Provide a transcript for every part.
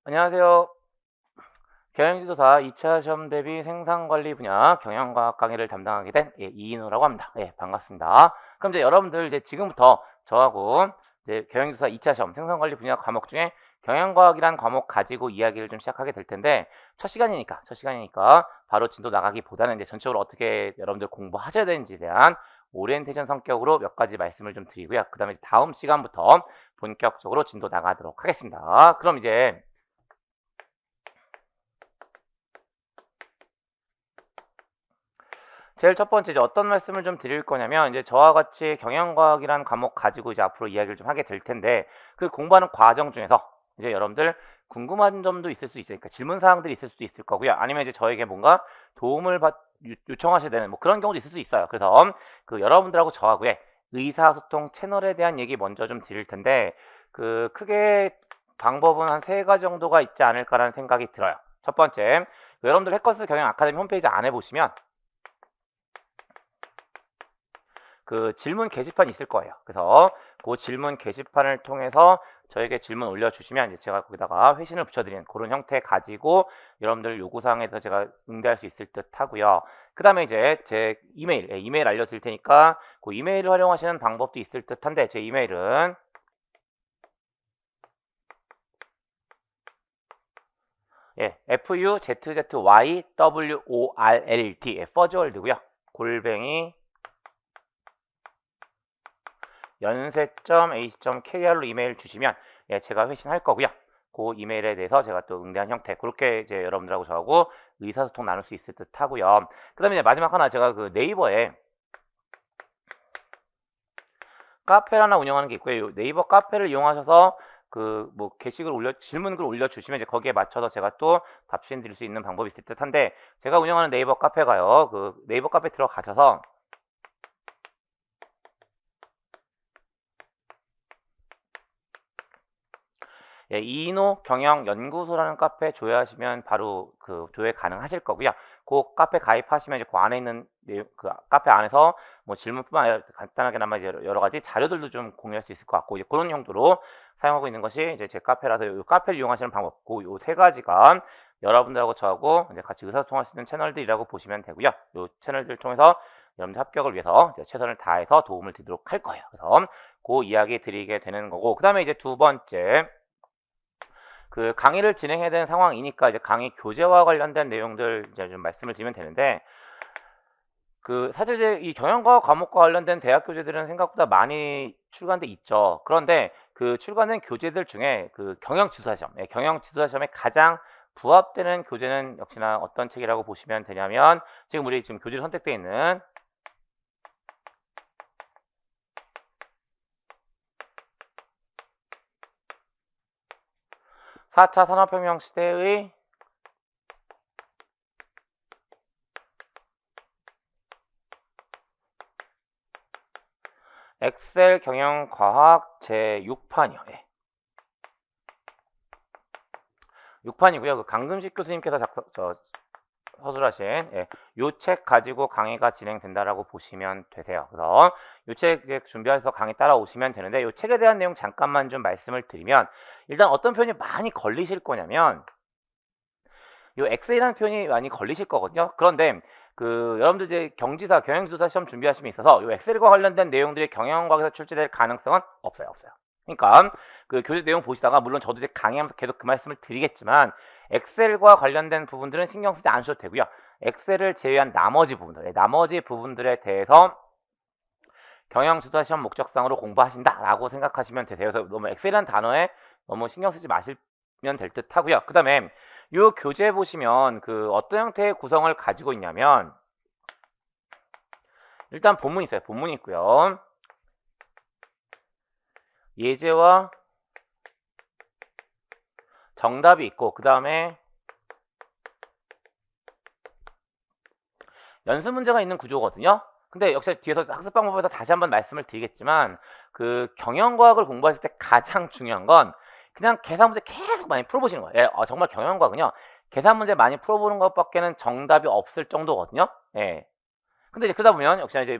안녕하세요. 경영지도사 2차 시험 대비 생산관리 분야 경영과학 강의를 담당하게 된 이인호라고 합니다. 반갑습니다. 그럼 이제 여러분들 이제 지금부터 저하고 이제 경영지도사 2차 시험 생산관리 분야 과목 중에 경영과학이란 과목 가지고 이야기를 좀 시작하게 될 텐데 첫 시간이니까 바로 진도 나가기보다는 이제 전체적으로 어떻게 여러분들 공부하셔야 되는지에 대한 오리엔테이션 성격으로 몇 가지 말씀을 좀 드리고요. 그 다음에 다음 시간부터 본격적으로 진도 나가도록 하겠습니다. 그럼 이제 제일 첫 번째 이제 어떤 말씀을 좀 드릴 거냐면 이제 저와 같이 경영과학이라는 과목 가지고 이제 앞으로 이야기를 좀 하게 될 텐데 그 공부하는 과정 중에서 이제 여러분들 궁금한 점도 있을 수 있으니까 질문 사항들이 있을 수도 있을 거고요. 아니면 이제 저에게 뭔가 도움을 요청하셔야 되는 뭐 그런 경우도 있을 수 있어요. 그래서 그 여러분들하고 저하고의 의사소통 채널에 대한 얘기 먼저 좀 드릴 텐데 그 크게 방법은 한 3가지 정도가 있지 않을까라는 생각이 들어요. 첫 번째, 여러분들 해커스 경영 아카데미 홈페이지 안에 보시면 그 질문 게시판이 있을 거예요. 그래서 그 질문 게시판을 통해서 저에게 질문 올려주시면 이제 제가 거기다가 회신을 붙여드리는 그런 형태 가지고 여러분들 요구사항에 대해서 제가 응대할 수 있을 듯 하고요. 그 다음에 이제 제 이메일 알려드릴 테니까 그 이메일을 활용하시는 방법도 있을 듯 한데 제 이메일은 FUZZYWORLT 퍼즈월드고요. 골뱅이 연세.ac.kr로 이메일 주시면 제가 회신할 거고요. 그 이메일에 대해서 제가 또 응대한 형태 그렇게 이제 여러분들하고 저하고 의사소통 나눌 수 있을 듯 하고요. 그 다음에 이제 마지막 하나 제가 그 네이버에 카페를 하나 운영하는 게 있고요. 네이버 카페를 이용하셔서 그 뭐 게시글 질문글 올려주시면 이제 거기에 맞춰서 제가 또 답신 드릴 수 있는 방법이 있을 듯 한데 제가 운영하는 네이버 카페가요. 그 네이버 카페 들어가셔서 이인호 경영연구소라는 카페 조회하시면 바로 그 조회 가능하실 거고요. 그 카페 가입하시면 이제 그 안에 있는 그 카페 안에서 뭐 질문뿐만 아니라 간단하게나마 이제 여러 가지 자료들도 좀 공유할 수 있을 것 같고 이제 그런 용도로 사용하고 있는 것이 이제 제 카페라서 이 카페를 이용하시는 방법, 요 3가지가 여러분들하고 저하고 이제 같이 의사소통할 수 있는 채널들이라고 보시면 되고요. 요 채널들 통해서 여러분들 합격을 위해서 최선을 다해서 도움을 드리도록 할 거예요. 그래서 그 이야기 드리게 되는 거고 그 다음에 이제 두 번째. 그 강의를 진행해야 되는 상황이니까 이제 강의 교재와 관련된 내용들 이제 좀 말씀을 드리면 되는데 그 사실 이제 이 경영과학 과목과 관련된 대학 교재들은 생각보다 많이 출간돼 있죠. 그런데 그 출간된 교재들 중에 그 경영지도사 시험에 가장 부합되는 교재는 역시나 어떤 책이라고 보시면 되냐면 지금 우리 지금 교재로 선택되어 있는 4차 산업혁명 시대의 엑셀 경영과학 제6판이요. 6판이고요. 그 강금식 교수님께서 서술하신 요 책 가지고 강의가 진행된다라고 보시면 되세요. 그래서 요 책 준비해서 강의 따라오시면 되는데 요 책에 대한 내용 잠깐만 좀 말씀을 드리면 일단 어떤 표현이 많이 걸리실 거냐면 요 엑셀이라는 표현이 많이 걸리실 거거든요. 그런데 그 여러분들 이제 경영지도사 시험 준비하심에 있어서 요 엑셀과 관련된 내용들이 경영과학에서 출제될 가능성은 없어요. 그러니까 그 교재 내용 보시다가 물론 저도 이제 강의하면서 계속 그 말씀을 드리겠지만 엑셀과 관련된 부분들은 신경 쓰지 않으셔도 되고요. 엑셀을 제외한 나머지 부분들에 대해서 경영지도사 시험 목적상으로 공부하신다라고 생각하시면 되세요. 그래서 너무 엑셀이라는 단어에 너무 신경 쓰지 마시면 될 듯 하고요. 그 다음에 이 교재 보시면 그 어떤 형태의 구성을 가지고 있냐면 일단 본문이 있어요. 본문이 있고요. 예제와 정답이 있고 그 다음에 연습 문제가 있는 구조거든요. 근데 역시 뒤에서 학습 방법에서 다시 한번 말씀을 드리겠지만 그 경영과학을 공부하실 때 가장 중요한 건 그냥 계산 문제 계속 많이 풀어보시는 거예요. 정말 경영과학은요. 계산 문제 많이 풀어보는 것밖에는 정답이 없을 정도거든요. 근데 이제 그러다 보면 역시나 이제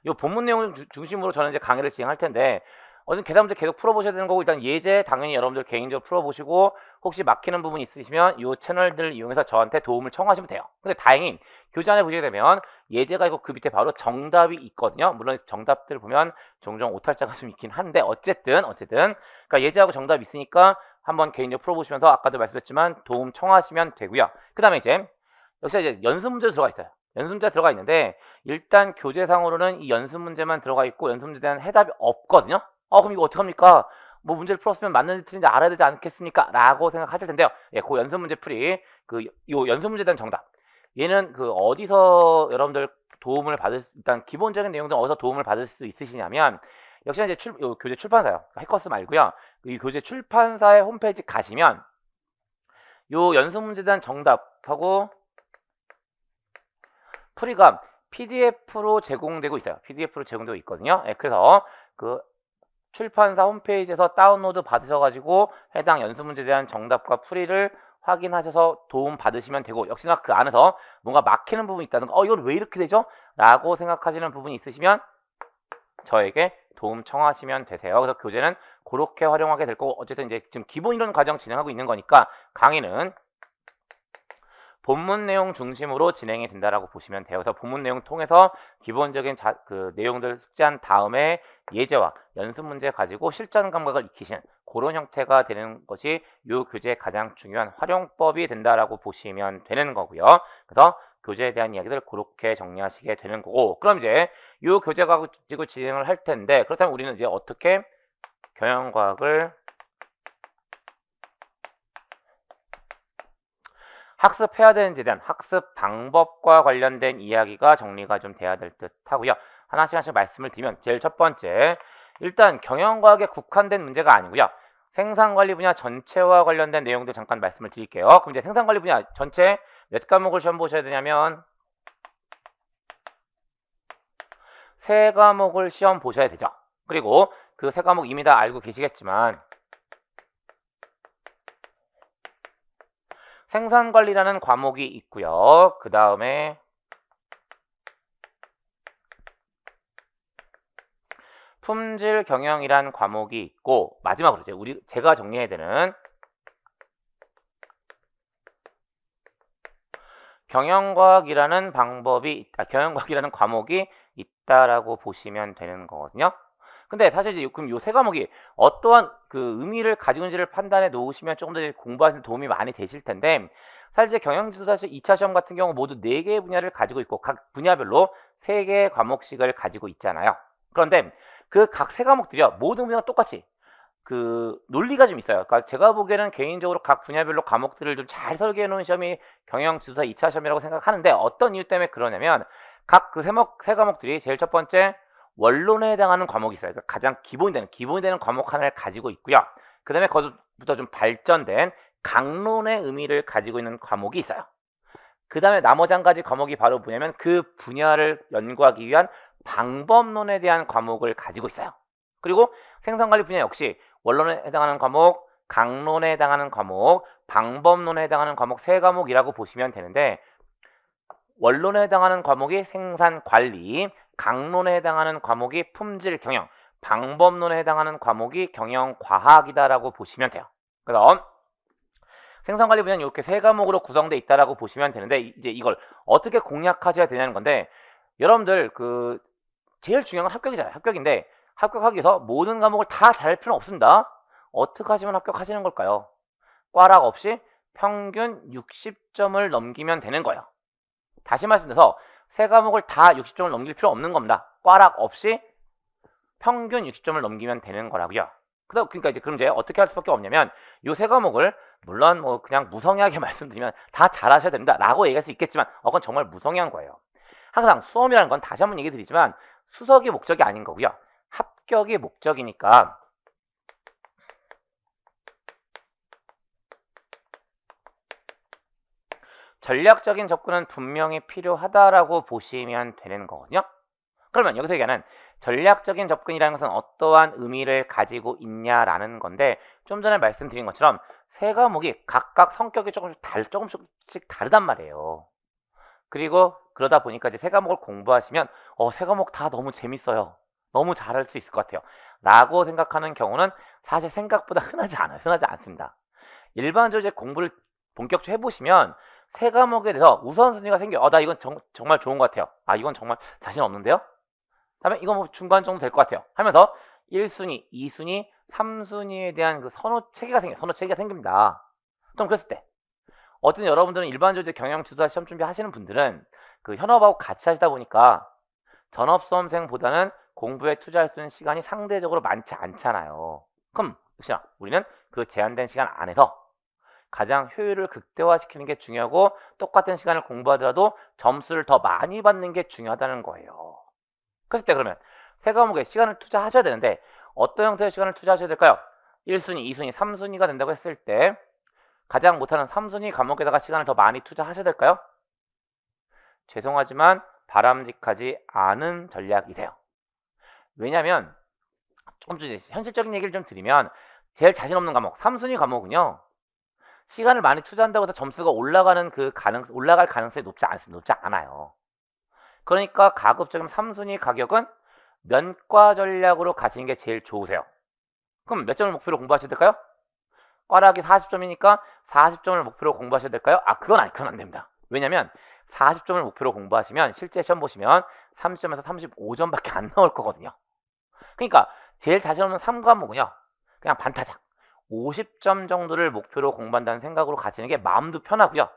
이 본문 내용을 중심으로 저는 이제 강의를 진행할 텐데 어쨌든 계산 문제 계속 풀어보셔야 되는 거고, 일단 예제 당연히 여러분들 개인적으로 풀어보시고, 혹시 막히는 부분 있으시면 이 채널들을 이용해서 저한테 도움을 청하시면 돼요. 근데 다행히 교재 안에 보시게 되면 예제가 있고 그 밑에 바로 정답이 있거든요. 물론 정답들 보면 종종 오탈자가 좀 있긴 한데, 어쨌든 그러니까 예제하고 정답이 있으니까 한번 개인적으로 풀어보시면서 아까도 말씀드렸지만 도움 청하시면 되고요. 그 다음에 이제 역시 이제 연습 문제 들어가 있어요. 연습 문제가 들어가 있는데, 일단 교재상으로는 이 연습 문제만 들어가 있고 연습 문제에 대한 해답이 없거든요. 그럼 이거 어떡합니까? 뭐 문제를 풀었으면 맞는지 틀린지 알아야 되지 않겠습니까? 라고 생각하실 텐데요. 예, 그 연습 문제 풀이, 요 연습 문제에 대한 정답. 얘는 어디서 여러분들 도움을 일단 기본적인 내용들은 어디서 도움을 받을 수 있으시냐면, 역시나 이제 요 교재 출판사요. 해커스 말고요. 이 교재 출판사의 홈페이지 가시면, 요 연습 문제에 대한 정답하고 풀이가 PDF로 제공되고 있어요. PDF로 제공되고 있거든요. 예, 그래서 출판사 홈페이지에서 다운로드 받으셔가지고 해당 연습 문제에 대한 정답과 풀이를 확인하셔서 도움 받으시면 되고, 역시나 그 안에서 뭔가 막히는 부분이 있다는 거, 이건 왜 이렇게 되죠? 라고 생각하시는 부분이 있으시면 저에게 도움 청하시면 되세요. 그래서 교재는 그렇게 활용하게 될 거고, 어쨌든 이제 지금 기본 이론 과정 진행하고 있는 거니까 강의는 본문 내용 중심으로 진행이 된다라고 보시면 돼요. 그래서 본문 내용 통해서 기본적인 내용들 숙지한 다음에 예제와 연습 문제 가지고 실전 감각을 익히시는 그런 형태가 되는 것이 이 교재의 가장 중요한 활용법이 된다라고 보시면 되는 거고요. 그래서 교재에 대한 이야기들 그렇게 정리하시게 되는 거고, 그럼 이제 이 교재 가지고 진행을 할 텐데, 그렇다면 우리는 이제 어떻게 경영과학을 학습해야 되는지에 대한 학습 방법과 관련된 이야기가 정리가 좀 돼야 될 듯 하고요. 하나씩 말씀을 드리면, 제일 첫 번째, 일단 경영과학에 국한된 문제가 아니고요. 생산관리 분야 전체와 관련된 내용들 잠깐 말씀을 드릴게요. 그럼 이제 생산관리 분야 전체 몇 과목을 시험 보셔야 되냐면 3과목을 시험 보셔야 되죠. 그리고 그 3과목 이미 다 알고 계시겠지만, 생산관리라는 과목이 있고요. 그 다음에 품질 경영이란 과목이 있고, 마지막으로 이제 제가 정리해야 되는 경영과학이라는 경영과학이라는 과목이 있다라고 보시면 되는 거거든요. 근데 사실 이제 그럼 요 3과목이 어떠한 의미를 가지고 있는지를 판단해 놓으시면 조금 더 공부하시는 데 도움이 많이 되실 텐데, 사실 이제 경영지도사 2차 시험 같은 경우 모두 4개의 분야를 가지고 있고 각 분야별로 3개의 과목씩을 가지고 있잖아요. 그런데 그 각 3과목들이요, 모든 분야가 똑같이 논리가 좀 있어요. 그러니까 제가 보기에는 개인적으로 각 분야별로 과목들을 좀 잘 설계해 놓은 시험이 경영지도사 2차 시험이라고 생각하는데, 어떤 이유 때문에 그러냐면, 각 세 과목들이 제일 첫 번째 원론에 해당하는 과목이 있어요. 그러니까 가장 기본이 되는 과목 하나를 가지고 있고요. 그 다음에 거기서부터 좀 발전된 강론의 의미를 가지고 있는 과목이 있어요. 그 다음에 나머지 한 가지 과목이 바로 뭐냐면 그 분야를 연구하기 위한 방법론에 대한 과목을 가지고 있어요. 그리고 생산관리 분야 역시 원론에 해당하는 과목, 강론에 해당하는 과목, 방법론에 해당하는 과목 3과목이라고 보시면 되는데, 원론에 해당하는 과목이 생산관리, 강론에 해당하는 과목이 품질 경영, 방법론에 해당하는 과목이 경영과학이다라고 보시면 돼요. 그래서 생산관리 분야는 이렇게 3과목으로 구성되어 있다라고 보시면 되는데, 이제 이걸 어떻게 공략하셔야 되냐는 건데, 여러분들 제일 중요한 건 합격이잖아요. 합격인데 합격하기 위해서 모든 과목을 다 잘할 필요는 없습니다. 어떻게 하시면 합격하시는 걸까요? 꽈락 없이 평균 60점을 넘기면 되는 거예요. 다시 말씀드려서 3과목을 다 60점을 넘길 필요 없는 겁니다. 꽈락 없이 평균 60점을 넘기면 되는 거라고요. 그러니까 그럼 이제 어떻게 할 수밖에 없냐면, 이 3과목을 물론 뭐 그냥 무성의하게 말씀드리면 다 잘하셔야 된다라고 얘기할 수 있겠지만, 그건 정말 무성의한 거예요. 항상 수험이라는 건 다시 한번 얘기 드리지만 수석이 목적이 아닌 거고요. 합격이 목적이니까 전략적인 접근은 분명히 필요하다라고 보시면 되는 거거든요. 그러면 여기서 얘기하는 전략적인 접근이라는 것은 어떠한 의미를 가지고 있냐라는 건데, 좀 전에 말씀드린 것처럼 3과목이 각각 성격이 조금씩 다르단 말이에요. 그리고 그러다 보니까 이제 3과목을 공부하시면 3과목 다 너무 재밌어요. 너무 잘할 수 있을 것 같아요. 라고 생각하는 경우는 사실 생각보다 흔하지 않아요. 흔하지 않습니다. 일반적으로 이제 공부를 본격적으로 해보시면 세 과목에 대해서 우선순위가 생겨요. 나 이건 정말 좋은 것 같아요. 이건 정말 자신 없는데요? 다음에 이건 뭐 중간 정도 될 것 같아요. 하면서 1순위, 2순위, 3순위에 대한 그 선호 체계가 생겨요. 선호 체계가 생깁니다. 그럼 그랬을 때 어쨌든 여러분들은 일반적으로 이제 경영 지도자 시험 준비하시는 분들은 그 현업하고 같이 하시다 보니까 전업수험생보다는 공부에 투자할 수 있는 시간이 상대적으로 많지 않잖아요. 그럼 역시나 우리는 그 제한된 시간 안에서 가장 효율을 극대화시키는 게 중요하고 똑같은 시간을 공부하더라도 점수를 더 많이 받는 게 중요하다는 거예요. 그랬을 때 그러면 세 과목에 시간을 투자하셔야 되는데 어떤 형태의 시간을 투자하셔야 될까요? 1순위, 2순위, 3순위가 된다고 했을 때 가장 못하는 3순위 과목에다가 시간을 더 많이 투자하셔야 될까요? 죄송하지만 바람직하지 않은 전략이세요. 왜냐하면 조금 좀 현실적인 얘기를 좀 드리면 제일 자신 없는 과목 3순위 과목은요. 시간을 많이 투자한다고 해서 점수가 올라갈 가능성이 높지 않습니다. 높지 않아요. 그러니까 가급적이면 3순위 가격은 면과 전략으로 가시는 게 제일 좋으세요. 그럼 몇 점을 목표로 공부하셔야 될까요? 꽈락이 40점이니까 40점을 목표로 공부하셔야 될까요? 그건 안 됩니다. 왜냐면 40점을 목표로 공부하시면 실제 시험 보시면 30점에서 35점밖에 안 나올 거거든요. 그러니까 제일 자신 없는 3과목은요. 그냥 반타작 50점 정도를 목표로 공부한다는 생각으로 가시는 게 마음도 편하고요.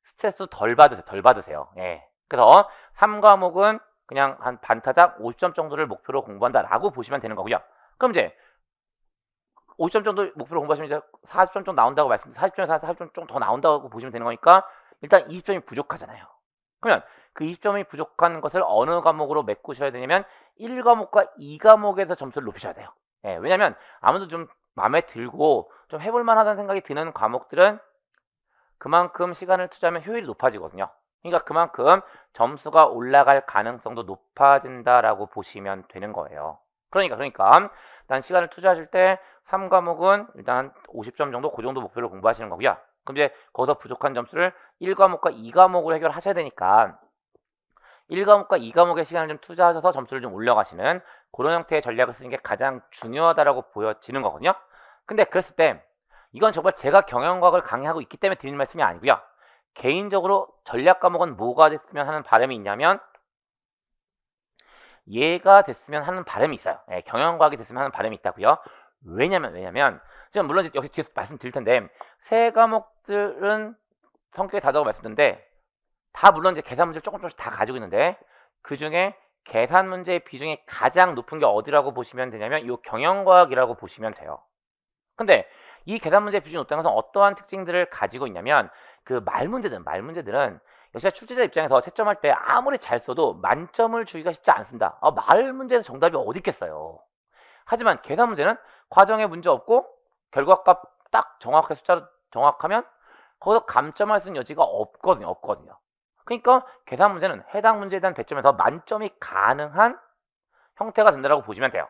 스트레스 덜 받으세요. 예. 그래서 3과목은 그냥 한 반타작 50점 정도를 목표로 공부한다라고 보시면 되는 거고요. 그럼 이제 50점 정도 목표로 공부하시면 이제 40점 정도 나온다고 40점에서 40점 정도 더 나온다고 보시면 되는 거니까 일단 20점이 부족하잖아요. 그러면 그 20점이 부족한 것을 어느 과목으로 메꾸셔야 되냐면 1과목과 2과목에서 점수를 높이셔야 돼요. 예, 왜냐면 아무래도 좀 마음에 들고 좀 해볼 만하다는 생각이 드는 과목들은 그만큼 시간을 투자하면 효율이 높아지거든요. 그러니까 그만큼 점수가 올라갈 가능성도 높아진다라고 보시면 되는 거예요. 그러니까 일단 시간을 투자하실 때 3과목은 일단 50점 정도 그 정도 목표를 공부하시는 거고요. 그럼 이제 거기서 부족한 점수를 1과목과 2과목으로 해결하셔야 되니까 1과목과 2과목의 시간을 좀 투자하셔서 점수를 좀 올려가시는 그런 형태의 전략을 쓰는 게 가장 중요하다라고 보여지는 거거든요. 근데 그랬을 때 이건 정말 제가 경영과학을 강의하고 있기 때문에 드리는 말씀이 아니고요. 개인적으로 전략 과목은 뭐가 됐으면 하는 바람이 있냐면 얘가 됐으면 하는 바람이 있어요. 예, 경영과학이 됐으면 하는 바람이 있다고요. 왜냐면 지금 물론 여기 뒤에서 말씀드릴 텐데 세 과목들은 성격이 다르다고 말씀드렸는데 다 물론 이제 계산 문제를 조금씩 다 가지고 있는데 그 중에 계산 문제의 비중이 가장 높은 게 어디라고 보시면 되냐면 이 경영과학이라고 보시면 돼요. 근데 이 계산 문제의 비중이 높다는 것은 어떠한 특징들을 가지고 있냐면 그 말 문제들은 역시 출제자 입장에서 채점할 때 아무리 잘 써도 만점을 주기가 쉽지 않습니다. 말 문제에서 정답이 어디 있겠어요. 하지만 계산 문제는 과정에 문제 없고 결과값 딱 정확하게 숫자로 정확하면 거기서 감점할 수 있는 여지가 없거든요. 그러니까 계산 문제는 해당 문제에 대한 배점에서 만점이 가능한 형태가 된다고 보시면 돼요.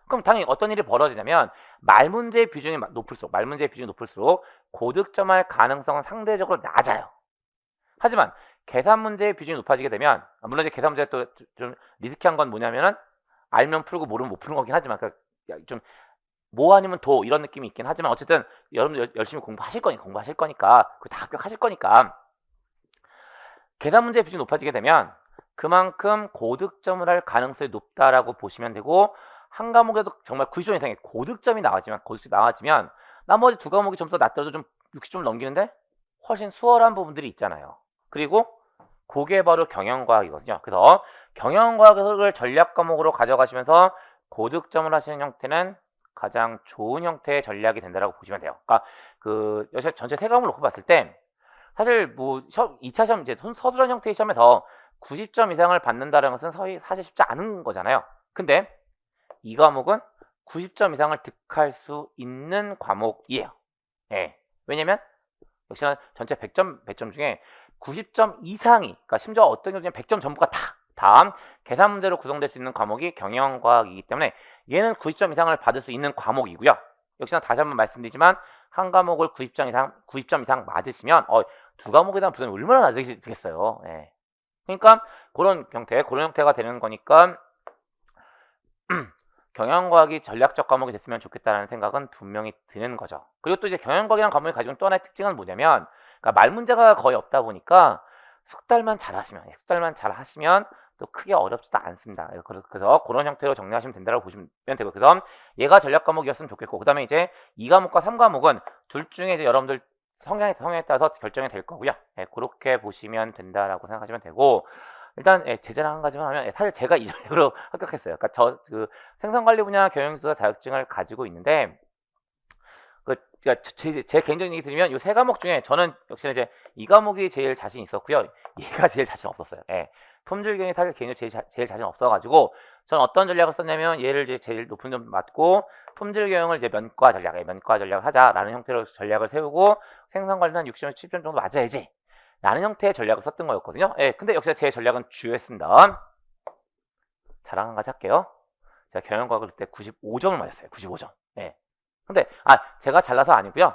그럼 당연히 어떤 일이 벌어지냐면 말 문제의 비중이 높을수록 고득점할 가능성은 상대적으로 낮아요. 하지만 계산 문제의 비중이 높아지게 되면 물론 이제 계산 문제가 또 좀 리스키한 건 뭐냐면은 알면 풀고 모르면 못 푸는 거긴 하지만 좀 뭐 아니면 도 이런 느낌이 있긴 하지만 어쨌든 여러분들 열심히 공부하실 거니까 그 다 합격하실 거니까 계산 문제의 비중이 높아지게 되면 그만큼 고득점을 할 가능성이 높다라고 보시면 되고 한 과목에도 정말 90점 이상의 고득점이 나와지면 나머지 두 과목이 점수가 낮더라도 좀 60점을 넘기는데 훨씬 수월한 부분들이 있잖아요. 그리고 그게 바로 경영과학이거든요. 그래서 경영과학을 전략 과목으로 가져가시면서 고득점을 하시는 형태는 가장 좋은 형태의 전략이 된다고 보시면 돼요. 그러니까 그 전체 세 과목을 놓고 봤을 때 사실 뭐 2차 시험 이제 서술형 형태의 시험에서 90점 이상을 받는다는 것은 사실 쉽지 않은 거잖아요. 근데 이 과목은 90점 이상을 득할 수 있는 과목이에요. 예. 왜냐면 역시나 전체 100점 중에 90점 이상이 그러니까 심지어 어떤 경우는 100점 전부가 다음 계산 문제로 구성될 수 있는 과목이 경영과학이기 때문에 얘는 90점 이상을 받을 수 있는 과목이고요. 역시나 다시 한번 말씀드리지만 한 과목을 90점 이상 맞으시면 두 과목에 대한 부담이 얼마나 낮아지겠어요. 예. 그러니까 그런 형태가 되는 거니까 경영과학이 전략적 과목이 됐으면 좋겠다라는 생각은 분명히 드는 거죠. 그리고 또 이제 경영과학이라는 과목이 가지고 있는 또 하나의 특징은 뭐냐면, 그러니까 말 문제가 거의 없다 보니까 숙달만 잘 하시면 또 크게 어렵지도 않습니다. 그래서 그런 형태로 정리하시면 된다고 보시면 되고, 그다음 얘가 전략 과목이었으면 좋겠고, 그다음에 이제 2과목과 3과목은 둘 중에 이제 여러분들 성향에 따라서 결정이 될 거고요. 예, 그렇게 보시면 된다라고 생각하시면 되고, 일단 제재를 한 가지만 하면, 사실 제가 이 전략으로 합격했어요. 그러니까 그 생산관리 분야 경영지도사 자격증을 가지고 있는데, 그러니까 제 개인적인 얘기 드리면 이 세 과목 중에 저는 역시나 이제 이 과목이 제일 자신 있었고요. 얘가 제일 자신 없었어요. 예. 품질 경영이 사실 개인적으로 제일 자신 없어가지고 저는 어떤 전략을 썼냐면, 얘를 이제 제일 높은 점 맞고 품질 경영을 이제 면과 전략을 하자라는 형태로 전략을 세우고, 생산관리는 한 60점, 70점 정도 맞아야지 라는 형태의 전략을 썼던 거였거든요. 예. 근데 역시 제 전략은 주요했습니다. 자랑 한 가지 할게요. 제가 경영과학을 그때 95점을 맞았어요. 95점. 예. 근데 제가 잘나서 아니고요.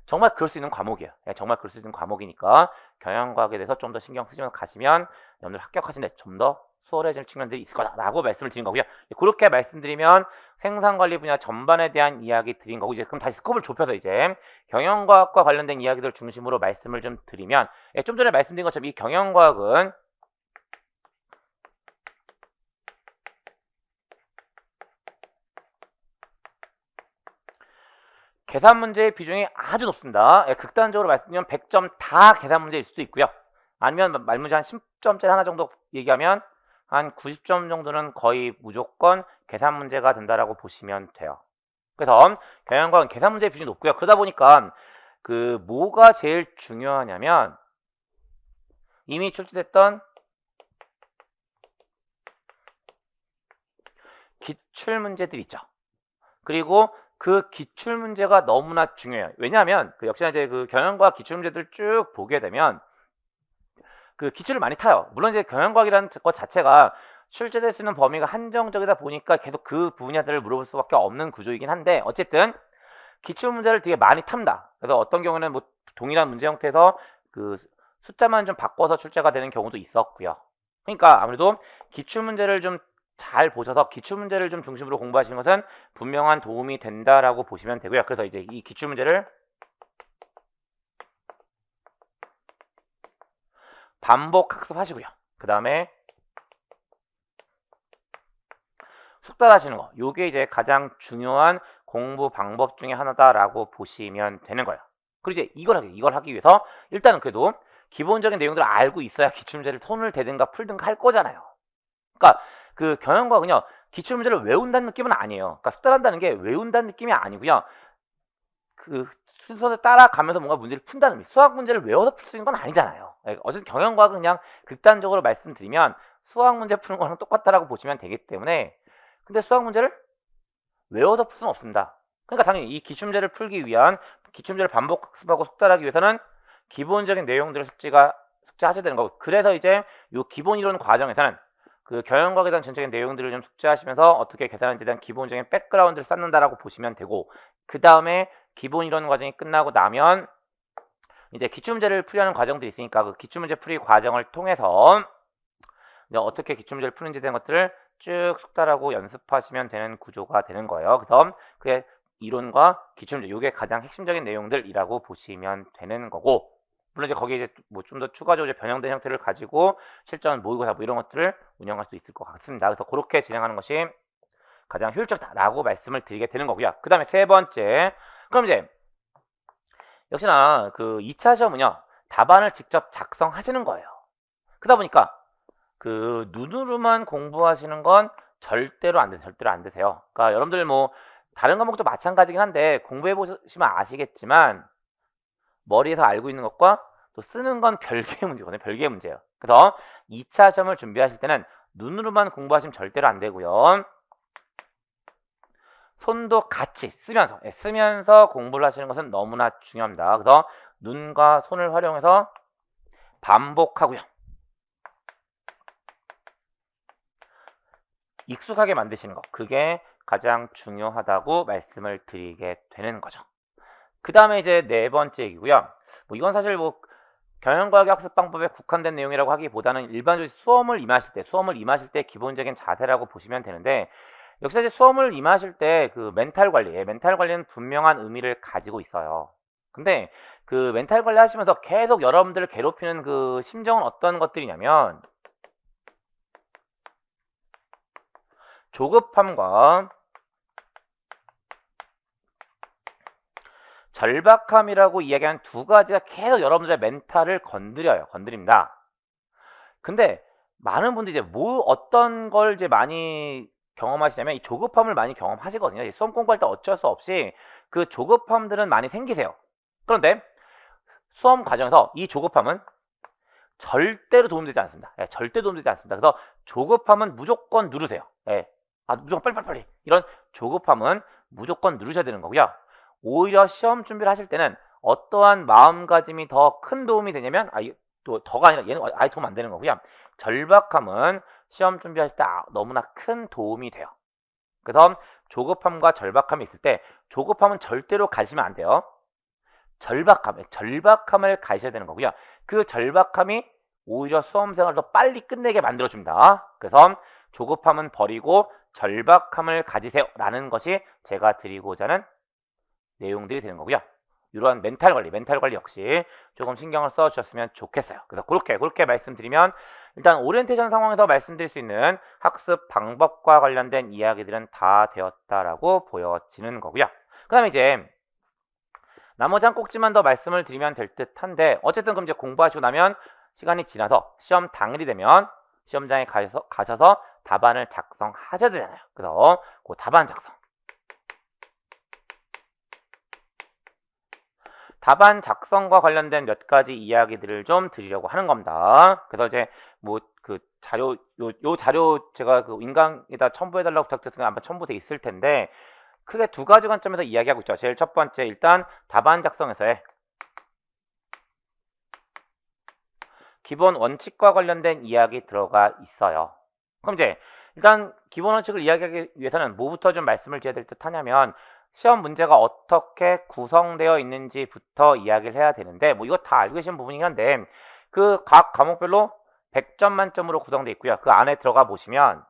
정말 그럴 수 있는 과목이에요. 예, 정말 그럴 수 있는 과목이니까 경영과학에 대해서 좀 더 신경 쓰시면서 가시면 여러분들 합격하시는데 좀 더 수월해질 측면들이 있을 거다라고 말씀을 드린 거고요. 그렇게 말씀드리면 생산관리 분야 전반에 대한 이야기 드린 거고, 이제 그럼 다시 스코프를 좁혀서 이제 경영과학과 관련된 이야기들 중심으로 말씀을 좀 드리면, 좀 전에 말씀드린 것처럼 이 경영과학은 계산 문제의 비중이 아주 높습니다. 극단적으로 말씀드리면 100점 다 계산 문제일 수도 있고요. 아니면 말문제 한 10점짜리 하나 정도 얘기하면 한 90점 정도는 거의 무조건 계산 문제가 된다라고 보시면 돼요. 그래서 경영과학은 계산 문제의 비중이 높고요. 그러다 보니까 뭐가 제일 중요하냐면, 이미 출제됐던 기출 문제들 있죠. 그리고 그 기출 문제가 너무나 중요해요. 왜냐하면 역시나 이제 경영과학 기출 문제들 쭉 보게 되면 기출을 많이 타요. 물론 이제 경영과학이라는 것 자체가 출제될 수 있는 범위가 한정적이다 보니까 계속 그 분야들을 물어볼 수밖에 없는 구조이긴 한데, 어쨌든 기출 문제를 되게 많이 탑니다. 그래서 어떤 경우는 뭐 동일한 문제 형태에서 숫자만 좀 바꿔서 출제가 되는 경우도 있었고요. 그러니까 아무래도 기출 문제를 좀 잘 보셔서 기출 문제를 좀 중심으로 공부하시는 것은 분명한 도움이 된다라고 보시면 되고요. 그래서 이제 이 기출 문제를 반복 학습하시고요. 그 다음에 숙달하시는 거, 요게 이제 가장 중요한 공부 방법 중에 하나다라고 보시면 되는 거예요. 그리고 이제 이걸 하기 위해서 일단은 그래도 기본적인 내용들을 알고 있어야 기출문제를 손을 대든가 풀든가 할 거잖아요. 그러니까 경영과학은요, 기출문제를 외운다는 느낌은 아니에요. 그러니까 숙달한다는 게 외운다는 느낌이 아니고요. 순서를 따라가면서 뭔가 문제를 푼다는 의미. 수학 문제를 외워서 풀 수 있는 건 아니잖아요. 어쨌든 경영과학은 그냥 극단적으로 말씀드리면 수학 문제 푸는 거랑 똑같다라고 보시면 되기 때문에, 근데 수학 문제를 외워서 풀 수는 없습니다. 그러니까 당연히 이 기출문제를 풀기 위한, 기출문제를 반복 학습하고 숙달하기 위해서는 기본적인 내용들을 숙제하셔야 되는 거고, 그래서 이제 이 기본 이론 과정에서는 경영과학에 대한 전체적인 내용들을 좀 숙제하시면서 어떻게 계산하는지에 대한 기본적인 백그라운드를 쌓는다라고 보시면 되고, 그 다음에 기본 이론 과정이 끝나고 나면 이제 기출문제를 풀이하는 과정들이 있으니까 기출문제 풀이 과정을 통해서 이제 어떻게 기출문제를 푸는지에 대한 것들을 쭉 숙달하고 연습하시면 되는 구조가 되는 거예요. 그래서 그게 이론과 기출문제, 이게 가장 핵심적인 내용들이라고 보시면 되는 거고, 물론 이제 거기에 이제 뭐 좀 더 추가적으로 변형된 형태를 가지고 실전 모의고사 뭐 이런 것들을 운영할 수 있을 것 같습니다. 그래서 그렇게 진행하는 것이 가장 효율적이다라고 말씀을 드리게 되는 거고요. 그 다음에 세 번째, 그럼 이제 역시나 2차 시험은요, 답안을 직접 작성하시는 거예요. 그러다 보니까 눈으로만 공부하시는 건 절대로 안 되세요. 그러니까 여러분들 뭐 다른 과목도 마찬가지긴 한데 공부해 보시면 아시겠지만 머리에서 알고 있는 것과 또 쓰는 건 별개의 문제거든요. 별개의 문제예요. 그래서 2차 시험을 준비하실 때는 눈으로만 공부하시면 절대로 안 되고요. 손도 같이 쓰면서 공부를 하시는 것은 너무나 중요합니다. 그래서 눈과 손을 활용해서 반복하고요. 익숙하게 만드시는 거, 그게 가장 중요하다고 말씀을 드리게 되는 거죠. 그 다음에 이제 네 번째 얘기고요. 뭐 이건 사실 뭐 경영과학의 학습 방법에 국한된 내용이라고 하기보다는 일반적으로 수험을 임하실 때 기본적인 자세라고 보시면 되는데, 여기서 이제 수험을 임하실 때 그 멘탈 관리, 멘탈 관리는 분명한 의미를 가지고 있어요. 근데 그 멘탈 관리 하시면서 계속 여러분들을 괴롭히는 그 심정은 어떤 것들이냐면 조급함과 절박함이라고 이야기하는 두 가지가 계속 여러분들의 멘탈을 건드립니다. 근데 많은 분들이 이제 어떤 걸 이제 많이 경험하시냐면 이 조급함을 많이 경험하시거든요. 수험 공부할 때 어쩔 수 없이 그 조급함들은 많이 생기세요. 그런데 수험 과정에서 이 조급함은 절대로 도움되지 않습니다. 절대 도움되지 않습니다. 그래서 조급함은 무조건 누르세요. 무조건 빨리 이런 조급함은 무조건 누르셔야 되는 거고요. 오히려 시험 준비를 하실 때는 어떠한 마음가짐이 더 큰 도움이 되냐면 또 더가 아니라 얘는 아예 도움 안 되는 거고요. 절박함은 시험 준비하실 때 너무나 큰 도움이 돼요. 그래서 조급함과 절박함이 있을 때 조급함은 절대로 가시면 안 돼요. 절박함을 가셔야 되는 거고요. 그 절박함이 오히려 수험생활을 더 빨리 끝내게 만들어줍니다. 그래서 조급함은 버리고 절박함을 가지세요 라는 것이 제가 드리고자 하는 내용들이 되는 거고요. 이러한 멘탈 관리 역시 조금 신경을 써주셨으면 좋겠어요. 그래서 그렇게 말씀드리면 일단 오리엔테이션 상황에서 말씀드릴 수 있는 학습 방법과 관련된 이야기들은 다 되었다라고 보여지는 거고요. 그 다음에 이제 나머지 한 꼭지만 더 말씀을 드리면 될 듯한데 어쨌든 그럼 이제 공부하시고 나면 시간이 지나서 시험 당일이 되면 시험장에 가셔서 답안을 작성하셔야 되잖아요. 그래서 그 답안 작성과 관련된 몇 가지 이야기들을 좀 드리려고 하는 겁니다. 그래서 이제 뭐 그 자료 요 자료 제가 그 인강에다 첨부해달라고 부탁드렸으면 아마 첨부돼 있을 텐데 크게 두 가지 관점에서 이야기하고 있죠. 제일 첫 번째 일단 답안 작성에서의 기본 원칙과 관련된 이야기 들어가 있어요. 그럼 이제 일단 기본 원칙을 이야기하기 위해서는 뭐부터 좀 말씀을 드려야 될 듯 하냐면 시험 문제가 어떻게 구성되어 있는지부터 이야기를 해야 되는데 뭐 이거 다 알고 계신 부분이긴 한데 그 각 과목별로 100점 만점으로 구성되어 있고요. 그 안에 들어가 보시면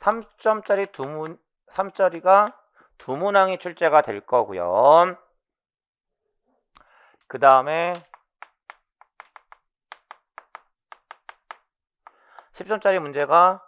30점짜리 3짜리가 두 문항이 출제가 될 거고요. 그 다음에 10점짜리 문제가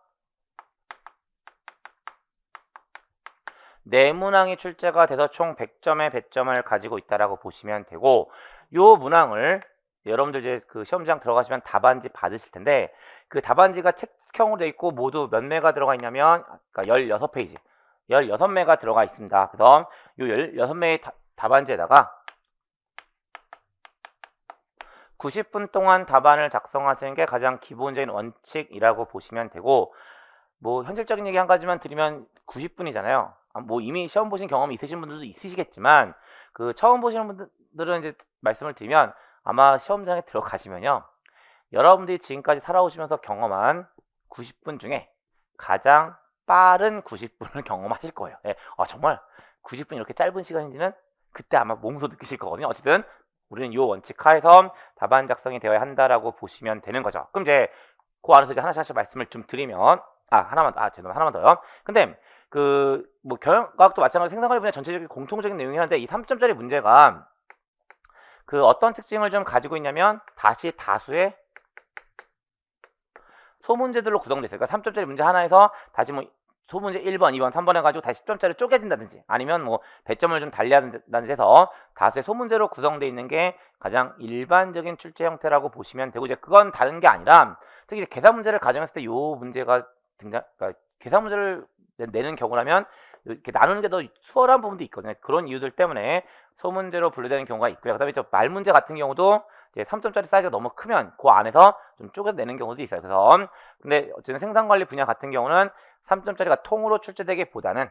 4문항이 출제가 돼서 총 100점의 배점을 가지고 있다라고 보시면 되고 요 문항을 여러분들 이제 그 시험장 들어가시면 답안지 받으실 텐데 그 답안지가 책형으로 되어 있고 모두 몇 매가 들어가 있냐면 16페이지 16매가 들어가 있습니다. 그래서 요 16매의 답안지에다가 90분 동안 답안을 작성하시는 게 가장 기본적인 원칙이라고 보시면 되고 뭐 현실적인 얘기 한 가지만 드리면 90분이잖아요. 뭐 이미 시험 보신 경험이 있으신 분들도 있으시겠지만 그 처음 보시는 분들은 이제 말씀을 드리면 아마 시험장에 들어가시면요. 여러분들이 지금까지 살아오시면서 경험한 90분 중에 가장 빠른 90분을 경험하실 거예요. 정말 90분이 이렇게 짧은 시간인지는 그때 아마 몸소 느끼실 거거든요. 어쨌든 우리는 이 원칙 하에서 답안 작성이 되어야 한다라고 보시면 되는 거죠. 그럼 이제 그 안에서 이제 하나씩 말씀을 좀 드리면 하나만 더요. 근데 뭐 경영과학도 마찬가지로 생산관리 분야 전체적인 공통적인 내용이 한데 이 3점짜리 문제가 그 어떤 특징을 좀 가지고 있냐면 다수의 소문제들로 구성되어 있어요. 그러니까 3점짜리 문제 하나에서 다시 뭐 소문제 1번, 2번, 3번 해가지고 다시 10점짜리 쪼개진다든지 아니면 뭐 배점을 좀 달리한다든지 해서 다수의 소문제로 구성되어 있는 게 가장 일반적인 출제 형태라고 보시면 되고 이제 그건 다른 게 아니라 특히 이제 계산 문제를 가정했을 때 이 문제가 그러니까 계산 문제를 내는 경우라면 이렇게 나누는 게 더 수월한 부분도 있거든요. 그런 이유들 때문에 소문제로 분류되는 경우가 있고요. 그다음에 말 문제 같은 경우도 이제 3점짜리 사이즈가 너무 크면 그 안에서 좀 쪼개서 내는 경우도 있어요. 그래서 근데 어쨌든 생산관리 분야 같은 경우는 3점짜리가 통으로 출제되기보다는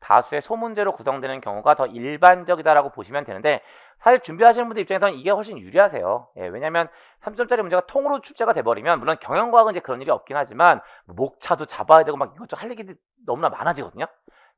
다수의 소문제로 구성되는 경우가 더 일반적이다라고 보시면 되는데 사실 준비하시는 분들 입장에서는 이게 훨씬 유리하세요. 왜냐하면 3점짜리 문제가 통으로 출제가 돼버리면 물론 경영과학은 이제 그런 일이 없긴 하지만 목차도 잡아야 되고 막 이것저것 할 얘기들이 너무나 많아지거든요.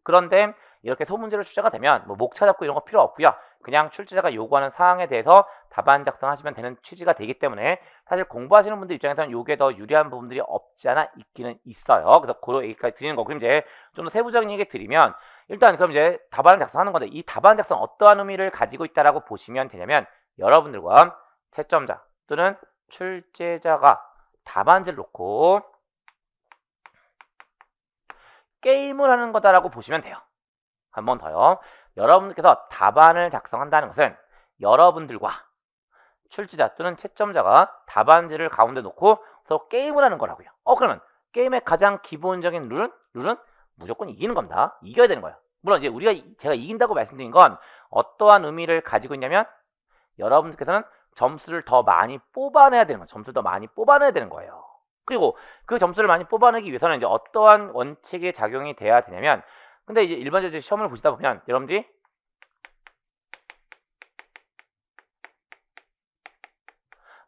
그런데 이렇게 소문제로 출제가 되면 뭐 목차 잡고 이런 거 필요 없고요. 그냥 출제자가 요구하는 사항에 대해서 답안 작성하시면 되는 취지가 되기 때문에 사실 공부하시는 분들 입장에서는 이게 더 유리한 부분들이 없지 않아 있기는 있어요. 그래서 그런 얘기까지 드리는 거고, 그럼 이제 좀 더 세부적인 얘기 드리면 일단 그럼 이제 답안을 작성하는 건데 이 답안 작성 어떠한 의미를 가지고 있다라고 보시면 되냐면 여러분들과 채점자 또는 출제자가 답안지를 놓고 게임을 하는 거다라고 보시면 돼요. 한 번 더요. 여러분들께서 답안을 작성한다는 것은 여러분들과 출제자 또는 채점자가 답안지를 가운데 놓고 서로 게임을 하는 거라고요. 그러면 게임의 가장 기본적인 룰은 무조건 이기는 겁니다. 이겨야 되는 거예요. 물론 이제 제가 이긴다고 말씀드린 건 어떠한 의미를 가지고 있냐면 여러분들께서는 점수를 더 많이 뽑아내야 되는 거예요. 점수를 더 많이 뽑아내야 되는 거예요. 그리고 그 점수를 많이 뽑아내기 위해서는 이제 어떠한 원칙이 작용이 돼야 되냐면, 근데 이제 일반적으로 시험을 보시다 보면 여러분들이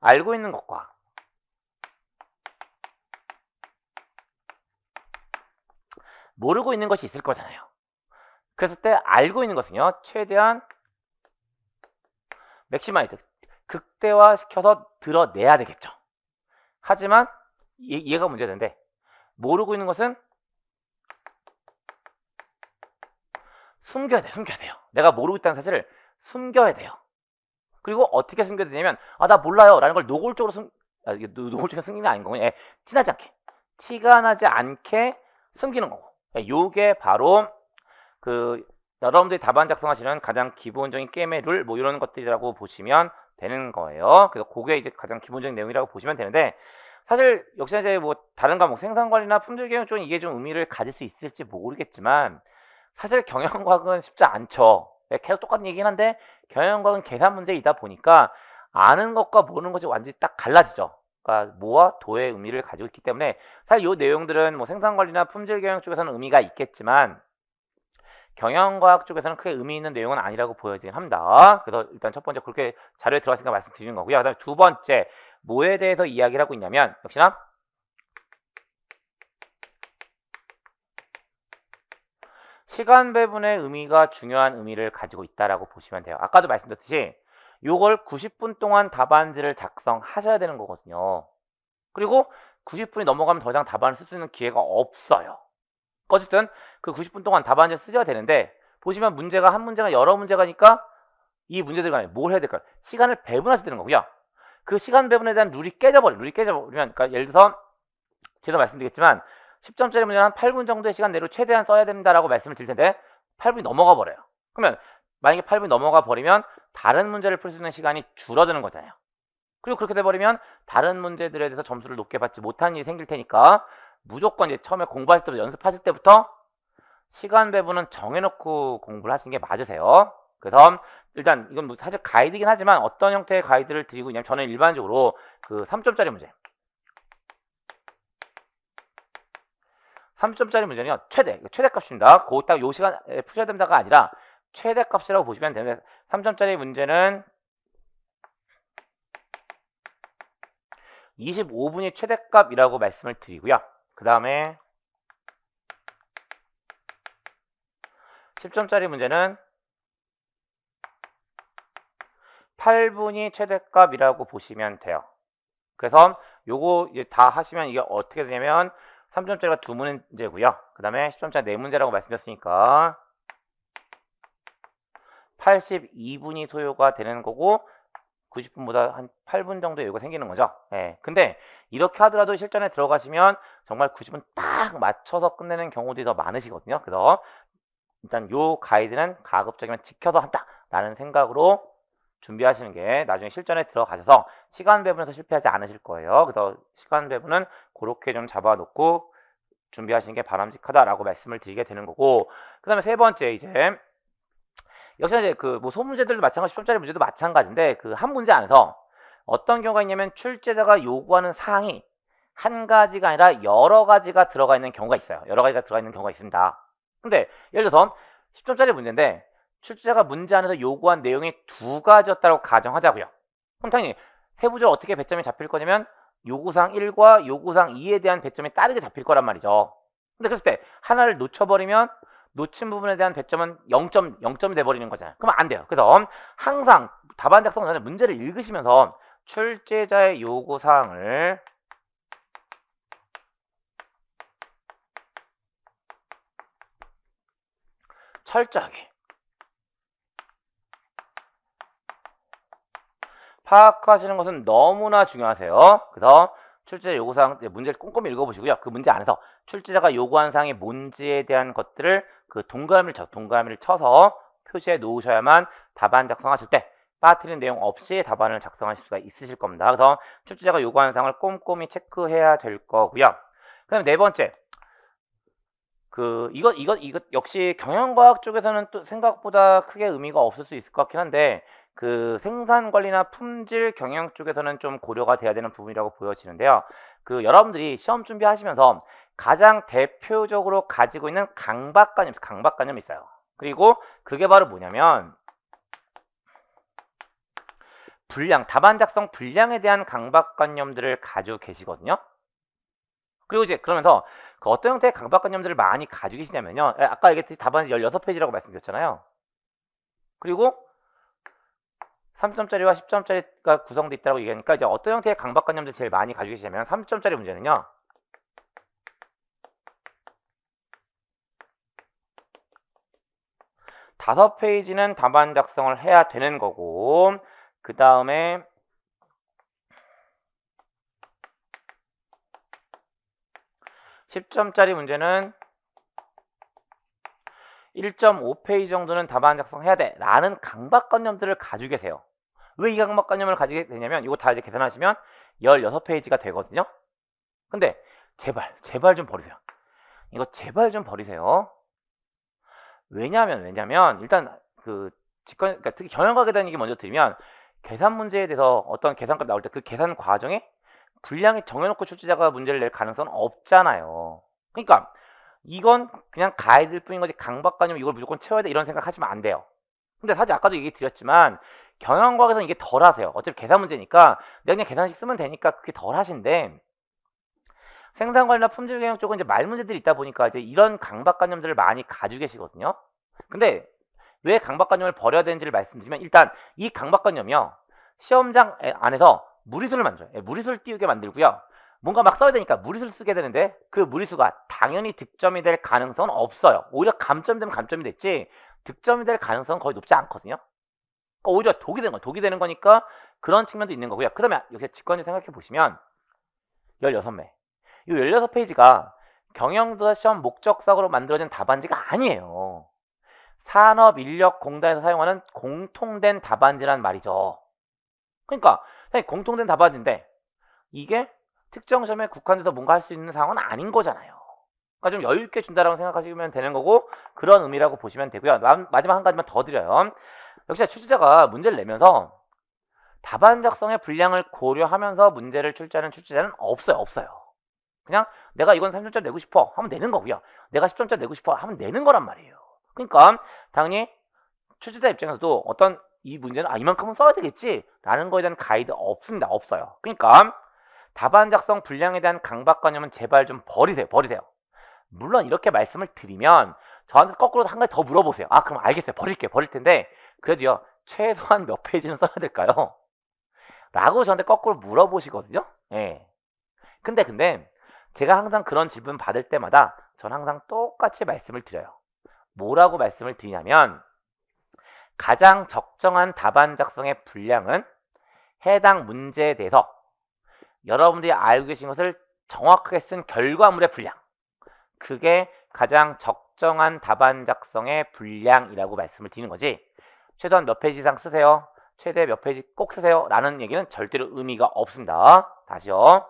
알고 있는 것과 모르고 있는 것이 있을 거잖아요. 그랬을 때 알고 있는 것은요, 최대한 맥시마이즈, 극대화시켜서 드러내야 되겠죠. 하지만 얘가 문제되는데 모르고 있는 것은 숨겨야 돼요. 내가 모르고 있다는 사실을 숨겨야 돼요. 그리고 어떻게 숨겨야 되냐면 나 몰라요 라는 걸 노골적으로 노골적인 숨기는 게 아닌 거고, 티가 나지 않게 숨기는 거고, 요게 바로 그 여러분들이 답안 작성하시는 가장 기본적인 게임의 룰 이런 것들이라고 보시면 되는 거예요. 그래서 그게 이제 가장 기본적인 내용이라고 보시면 되는데, 사실 역시나 이제 다른 과목 생산관리나 품질교육 쪽은 이게 좀 의미를 가질 수 있을지 모르겠지만 사실 경영과학은 쉽지 않죠. 계속 똑같은 얘기긴 한데 경영과학은 계산 문제이다 보니까 아는 것과 모르는 것이 완전히 딱 갈라지죠. 그러니까 모와 도의 의미를 가지고 있기 때문에 사실 이 내용들은 생산관리나 품질교육 쪽에서는 의미가 있겠지만 경영과학 쪽에서는 크게 의미 있는 내용은 아니라고 보여지긴 합니다. 그래서 일단 첫 번째 그렇게 자료에 들어갔으니까 말씀드리는 거고요. 그 다음에 두 번째 뭐에 대해서 이야기를 하고 있냐면 역시나 시간 배분의 의미가 중요한 의미를 가지고 있다라고 보시면 돼요. 아까도 말씀드렸듯이 요걸 90분 동안 답안지를 작성하셔야 되는 거거든요. 그리고 90분이 넘어가면 더 이상 답안을 쓸 수 있는 기회가 없어요. 어쨌든 그 90분 동안 답안지를 쓰셔야 되는데, 보시면 문제가 한 문제가 여러 문제가니까 이 문제들 간에 뭘 해야 될까요? 시간을 배분하셔야 되는 거고요. 그 시간 배분에 대한 룰이 깨져버리면, 그러니까 예를 들어서 제가 말씀드리겠지만 10점짜리 문제는 한 8분 정도의 시간 내로 최대한 써야 된다라고 말씀을 드릴 텐데 8분이 넘어가 버려요. 그러면 만약에 8분이 넘어가 버리면 다른 문제를 풀 수 있는 시간이 줄어드는 거잖아요. 그리고 그렇게 돼버리면 다른 문제들에 대해서 점수를 높게 받지 못한 일이 생길 테니까 무조건 이제 처음에 공부하실 때부터 연습하실 때부터 시간 배분은 정해놓고 공부를 하시는 게 맞으세요. 그래서 일단 이건 사실 가이드이긴 하지만 어떤 형태의 가이드를 드리고 있냐면 저는 일반적으로 그 3점짜리 문제 3점짜리 문제는요 최대값입니다. 그 딱 요 시간에 푸셔야 된다가 아니라 최대값이라고 보시면 되는데 3점짜리 문제는 25분이 최대값이라고 말씀을 드리고요. 그 다음에 10점짜리 문제는 8분이 최대값이라고 보시면 돼요. 그래서 요거 이제 다 하시면 이게 어떻게 되냐면 3점짜리가 2문제고요. 그 다음에 10점짜리 4문제라고 말씀드렸으니까 82분이 소요가 되는 거고 90분보다 한 8분 정도 여유가 생기는 거죠. 근데 이렇게 하더라도 실전에 들어가시면 정말 90분 딱 맞춰서 끝내는 경우들이 더 많으시거든요. 그래서 일단 요 가이드는 가급적이면 지켜서 한다라는 생각으로 준비하시는 게 나중에 실전에 들어가셔서 시간 배분에서 실패하지 않으실 거예요. 그래서 시간 배분은 그렇게 좀 잡아놓고 준비하시는 게 바람직하다라고 말씀을 드리게 되는 거고, 그 다음에 세 번째 이제 역시나 이제 그 소문제들도 마찬가지 10점짜리 문제도 마찬가지인데 그 한 문제 안에서 어떤 경우가 있냐면 출제자가 요구하는 사항이 한 가지가 아니라 여러 가지가 들어가 있는 경우가 있어요. 여러 가지가 들어가 있는 경우가 있습니다. 근데 예를 들어서 10점짜리 문제인데 출제자가 문제 안에서 요구한 내용이 두 가지였다고 가정하자고요. 그럼 당연히 세부적으로 어떻게 배점이 잡힐 거냐면 요구사항 1과 요구사항 2에 대한 배점이 다르게 잡힐 거란 말이죠. 근데 그랬을 때 하나를 놓쳐버리면 놓친 부분에 대한 배점은 0점이 돼버리는 거잖아요. 그러면 안 돼요. 그래서 항상 답안 작성 전에 문제를 읽으시면서 출제자의 요구사항을 철저하게 파악하시는 것은 너무나 중요하세요. 그래서 출제자 요구사항 문제를 꼼꼼히 읽어보시고요. 그 문제 안에서 출제자가 요구한 사항이 뭔지에 대한 것들을 그 동그라미를 쳐서 표시해 놓으셔야만 답안 작성하실 때 빠뜨린 내용 없이 답안을 작성하실 수가 있으실 겁니다. 그래서 출제자가 요구하는 사항을 꼼꼼히 체크해야 될 거고요. 그다음에 네 번째, 이거 역시 경영과학 쪽에서는 또 생각보다 크게 의미가 없을 수 있을 것 같긴 한데, 그 생산 관리나 품질 경영 쪽에서는 좀 고려가 돼야 되는 부분이라고 보여지는데요. 여러분들이 시험 준비하시면서 가장 대표적으로 가지고 있는 강박관념이 있어요. 그리고 그게 바로 뭐냐면 답안 작성 분량에 대한 강박관념들을 가지고 계시거든요. 그리고 이제 그러면서 어떤 형태의 강박관념들을 많이 가지고 계시냐면요. 아까 얘기했듯이 답안지 16페이지라고 말씀드렸잖아요. 그리고 3점짜리와 10점짜리가 구성되어 있다고 얘기하니까 이제 어떤 형태의 강박관념들 제일 많이 가지고 계시냐면 3점짜리 문제는요. 다섯 페이지는 답안 작성을 해야 되는 거고, 그 다음에 10점짜리 문제는 1.5페이지 정도는 답안 작성해야 돼 라는 강박관념들을 가지고 계세요. 왜 이 강박관념을 가지게 되냐면 이거 다 이제 계산하시면 16페이지가 되거든요. 근데 제발 좀 버리세요. 이거 제발 좀 버리세요. 왜냐면 일단 그러니까 특히 경영학에 대한 얘기 먼저 드리면, 계산 문제에 대해서 어떤 계산값 나올 때 그 계산 과정에 분량이 정해놓고 출제자가 문제를 낼 가능성은 없잖아요. 그러니까 이건 그냥 가이드일 뿐인 거지 강박관념 이걸 무조건 채워야 돼 이런 생각 하시면 안 돼요. 근데 사실 아까도 얘기 드렸지만 경영과학에서는 이게 덜 하세요. 어차피 계산 문제니까 내가 그냥 계산식 쓰면 되니까 그게 덜 하신데, 생산관리나 품질경영 쪽은 이제 말 문제들이 있다 보니까 이제 이런 강박관념들을 많이 가지고 계시거든요. 근데 왜 강박관념을 버려야 되는지를 말씀드리면, 일단 이 강박관념이요, 시험장 안에서 무리수를 만들어요. 무리수를 띄우게 만들고요. 뭔가 막 써야 되니까 무리수를 쓰게 되는데 그 무리수가 당연히 득점이 될 가능성은 없어요. 오히려 감점이 되면 감점이 됐지 득점이 될 가능성은 거의 높지 않거든요. 그러니까 오히려 독이 되는 거니까 그런 측면도 있는 거고요. 그러면 여기서 직관을 생각해 보시면 16매. 이 16페이지가 경영도사 시험 목적사고로 만들어진 답안지가 아니에요. 산업인력공단에서 사용하는 공통된 답안지란 말이죠. 그러니까 공통된 답안지인데 이게 특정 시험에 국한돼서 뭔가 할 수 있는 상황은 아닌 거잖아요. 그러니까 좀 여유 있게 준다라고 생각하시면 되는 거고, 그런 의미라고 보시면 되고요. 마지막 한 가지만 더 드려요. 역시 출제자가 문제를 내면서 답안 작성의 분량을 고려하면서 문제를 출제하는 출제자는 없어요. 그냥 내가 이건 3점짜리 내고 싶어 하면 내는 거고요. 내가 10점짜리 내고 싶어 하면 내는 거란 말이에요. 그러니까 당연히 출제자 입장에서도 어떤 이 문제는 이만큼은 써야 되겠지 라는 거에 대한 가이드 없어요. 그러니까 답안 작성 분량에 대한 강박관념은 제발 좀 버리세요. 물론 이렇게 말씀을 드리면 저한테 거꾸로 한 가지 더 물어보세요. 그럼 알겠어요. 버릴 텐데 그래도요 최소한 몇 페이지는 써야 될까요? 라고 저한테 거꾸로 물어보시거든요. 예. 근데 제가 항상 그런 질문 받을 때마다 전 항상 똑같이 말씀을 드려요. 뭐라고 말씀을 드리냐면, 가장 적정한 답안 작성의 분량은 해당 문제에 대해서 여러분들이 알고 계신 것을 정확하게 쓴 결과물의 분량, 그게 가장 적정한 답안 작성의 분량이라고 말씀을 드리는 거지, 최소한 몇 페이지 이상 쓰세요, 최대 몇 페이지 꼭 쓰세요 라는 얘기는 절대로 의미가 없습니다. 다시요,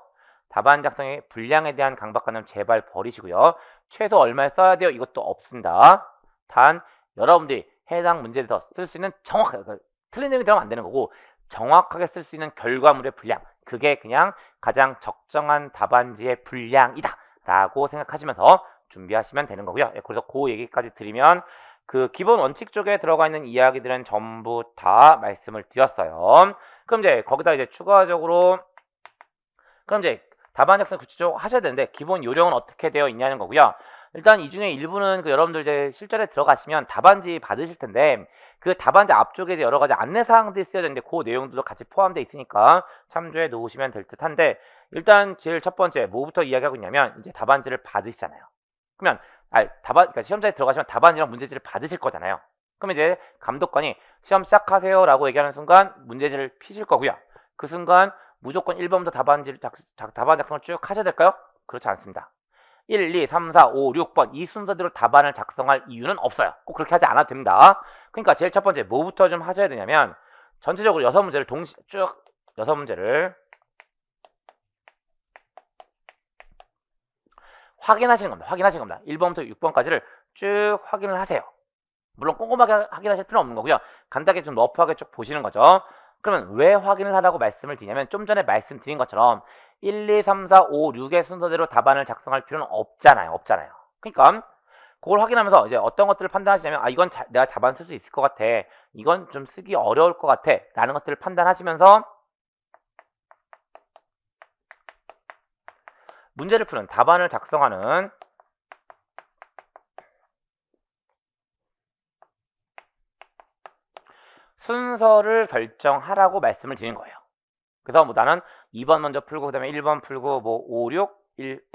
답안 작성의 분량에 대한 강박관념 제발 버리시고요. 최소 얼마에 써야 돼요 이것도 없습니다. 단 여러분들이 해당 문제에 대해서 쓸 수 있는 정확하게, 틀린 내용이 들어가면 안 되는 거고 정확하게 쓸 수 있는 결과물의 분량, 그게 그냥 가장 적정한 답안지의 분량이다 라고 생각하시면서 준비하시면 되는 거고요. 그래서 그 얘기까지 드리면 그 기본 원칙 쪽에 들어가 있는 이야기들은 전부 다 말씀을 드렸어요. 그럼 이제 거기다 이제 추가적으로 그럼 이제 답안 작성 구체적으로 하셔야 되는데 기본 요령은 어떻게 되어 있냐는 거고요. 일단 이 중에 일부는 그 여러분들 이제 실전에 들어가시면 답안지 받으실 텐데 그 답안지 앞쪽에 이제 여러 가지 안내 사항들이 쓰여져 있는데 그 내용도 같이 포함되어 있으니까 참조해 놓으시면 될 듯한데 일단 제일 첫 번째 뭐부터 이야기하고 있냐면 이제 답안지를 받으시잖아요. 그러면 그러니까 시험장에 들어가시면 답안지랑 문제지를 받으실 거잖아요. 그럼 이제 감독관이 시험 시작하세요라고 얘기하는 순간 문제지를 피실 거고요. 그 순간 무조건 1번부터 답안 작성을 쭉 하셔야 될까요? 그렇지 않습니다. 1, 2, 3, 4, 5, 6번 이 순서대로 답안을 작성할 이유는 없어요. 꼭 그렇게 하지 않아도 됩니다. 그러니까 제일 첫 번째 뭐부터 좀 하셔야 되냐면 전체적으로 6문제를 쭉 6문제를 확인하시는 겁니다. 1번부터 6번까지를 쭉 확인을 하세요. 물론 꼼꼼하게 확인하실 필요는 없는 거고요. 간단하게 좀 러프하게 쭉 보시는 거죠. 그러면 왜 확인을 하라고 말씀을 드리냐면 좀 전에 말씀드린 것처럼 1, 2, 3, 4, 5, 6의 순서대로 답안을 작성할 필요는 없잖아요. 그러니까 그걸 확인하면서 이제 어떤 것들을 판단하시냐면 이건 내가 답안 쓸 수 있을 것 같아. 이건 좀 쓰기 어려울 것 같아. 라는 것들을 판단하시면서 문제를 푸는 답안을 작성하는 순서를 결정하라고 말씀을 드린 거예요. 그래서 뭐 나는 2번 먼저 풀고 그다음에 1번 풀고 뭐 5, 6,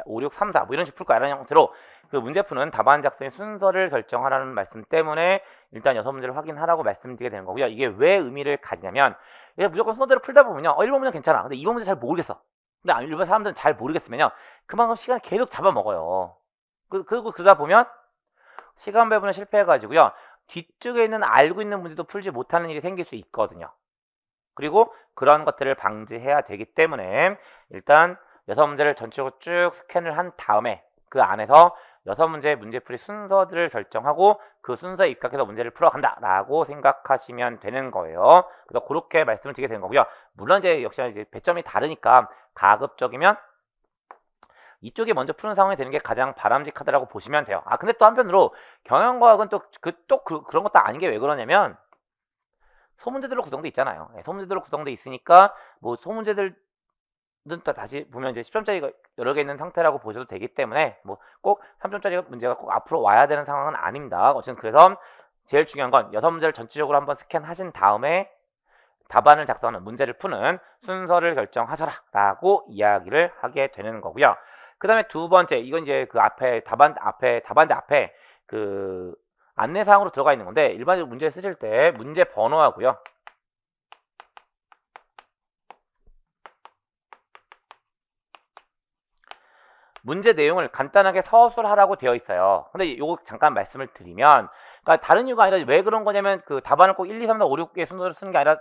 5, 6, 3, 4 뭐 이런 식으로 풀 거야. 이런 형태로 그 문제 푸는 답안 작성의 순서를 결정하라는 말씀 때문에 일단 6문제를 확인하라고 말씀드리게 되는 거고요. 이게 왜 의미를 가지냐면 이게 무조건 순서대로 풀다 보면요. 1번 문제 괜찮아. 근데 2번 문제 잘 모르겠어. 근데 일반 사람들은 잘 모르겠으면요. 그만큼 시간을 계속 잡아먹어요. 그리고 그러다 보면 시간 배분에 실패해가지고요. 뒤쪽에 있는 알고 있는 문제도 풀지 못하는 일이 생길 수 있거든요. 그리고 그런 것들을 방지해야 되기 때문에 일단 6문제를 전체적으로 쭉 스캔을 한 다음에 그 안에서 6문제의 문제풀이 순서들을 결정하고 그 순서에 입각해서 문제를 풀어간다 라고 생각하시면 되는 거예요. 그래서 그렇게 말씀을 드리게 되는 거고요. 물론 이제 역시 이제 배점이 다르니까 가급적이면 이쪽이 먼저 푸는 상황이 되는 게 가장 바람직하다라고 보시면 돼요. 근데 또 한편으로 경영과학은 그런 것도 아닌 게 왜 그러냐면 소문제들로 구성돼 있잖아요. 소문제들로 구성돼 있으니까 뭐 소문제들은 또 다시 보면 이제 10점짜리가 여러 개 있는 상태라고 보셔도 되기 때문에 뭐 꼭 3점짜리 문제가 꼭 앞으로 와야 되는 상황은 아닙니다. 어쨌든 그래서 제일 중요한 건 6문제를 전체적으로 한번 스캔하신 다음에 답안을 작성하는 문제를 푸는 순서를 결정하셔라 라고 이야기를 하게 되는 거고요. 그 다음에 두 번째, 이건 이제 그 답안지 앞에 그 안내사항으로 들어가 있는 건데, 일반적으로 문제 쓰실 때 문제 번호하고요. 문제 내용을 간단하게 서술하라고 되어 있어요. 근데 요거 잠깐 말씀을 드리면, 그러니까 다른 이유가 아니라 왜 그런 거냐면 그 답안을 꼭 1, 2, 3, 4, 5, 6개 순서를 쓰는 게 아니라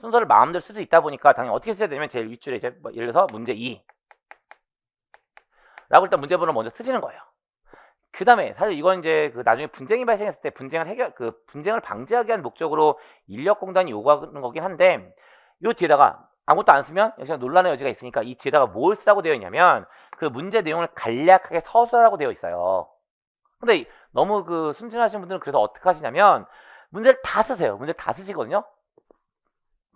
순서를 마음대로 쓸 수 있다 보니까 당연히 어떻게 써야 되냐면 제일 윗줄에 이제 뭐 예를 들어서 문제 2 라고 일단 문제 번호를 먼저 쓰시는 거예요. 그 다음에 사실 이건 이제 그 나중에 분쟁이 발생했을 때 분쟁을 방지하기 위한 목적으로 인력공단이 요구하는 거긴 한데 요 뒤에다가 아무것도 안 쓰면 역시 논란의 여지가 있으니까 이 뒤에다가 뭘 쓰라고 되어 있냐면 그 문제 내용을 간략하게 서술하라고 되어 있어요. 근데 너무 그 순진하신 분들은 그래서 어떻게 하시냐면 문제를 다 쓰세요. 문제를 다 쓰시거든요.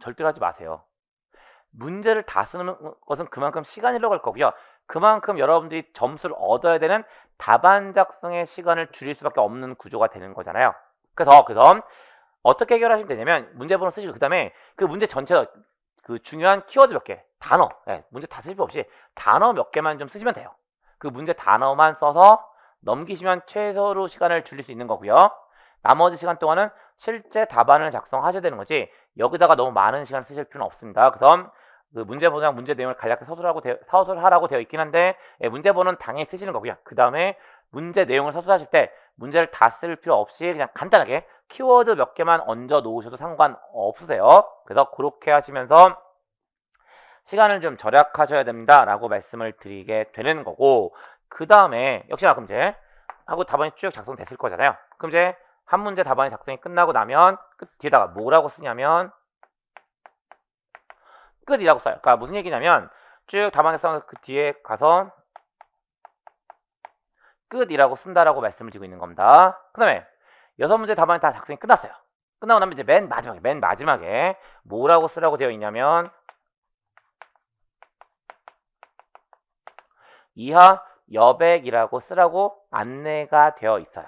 절대로 하지 마세요. 문제를 다 쓰는 것은 그만큼 시간이 흘러갈 거고요. 그만큼 여러분들이 점수를 얻어야 되는 답안 작성의 시간을 줄일 수밖에 없는 구조가 되는 거잖아요. 그래서 어떻게 해결하시면 되냐면 문제 번호 쓰시고 그 다음에 그 문제 전체 그 중요한 키워드 몇 개, 단어, 문제 다 쓸 필요 없이 단어 몇 개만 좀 쓰시면 돼요. 그 문제 단어만 써서 넘기시면 최소로 시간을 줄일 수 있는 거고요. 나머지 시간 동안은 실제 답안을 작성하셔야 되는 거지 여기다가 너무 많은 시간을 쓰실 필요는 없습니다. 그래서 그 문제 번호랑 문제 내용을 간략하게 서술하라고 되어 있긴 한데 문제 번호는 당연히 쓰시는 거고요. 그 다음에 문제 내용을 서술하실 때 문제를 다 쓸 필요 없이 그냥 간단하게 키워드 몇 개만 얹어 놓으셔도 상관없으세요. 그래서 그렇게 하시면서 시간을 좀 절약하셔야 됩니다 라고 말씀을 드리게 되는 거고 그 다음에 역시나 그럼 이제 하고 답안이 쭉 작성됐을 거잖아요. 그럼 이제 한 문제 답안이 작성이 끝나고 나면 뒤에다가 뭐라고 쓰냐면 끝이라고 써요. 그러니까 무슨 얘기냐면 쭉 답안에 써서 그 뒤에 가서 끝이라고 쓴다라고 말씀을 드리고 있는 겁니다. 그 다음에 6문제 답안이 다 작성이 끝났어요. 끝나고 나면 이제 맨 마지막에 뭐라고 쓰라고 되어 있냐면 이하 여백이라고 쓰라고 안내가 되어 있어요.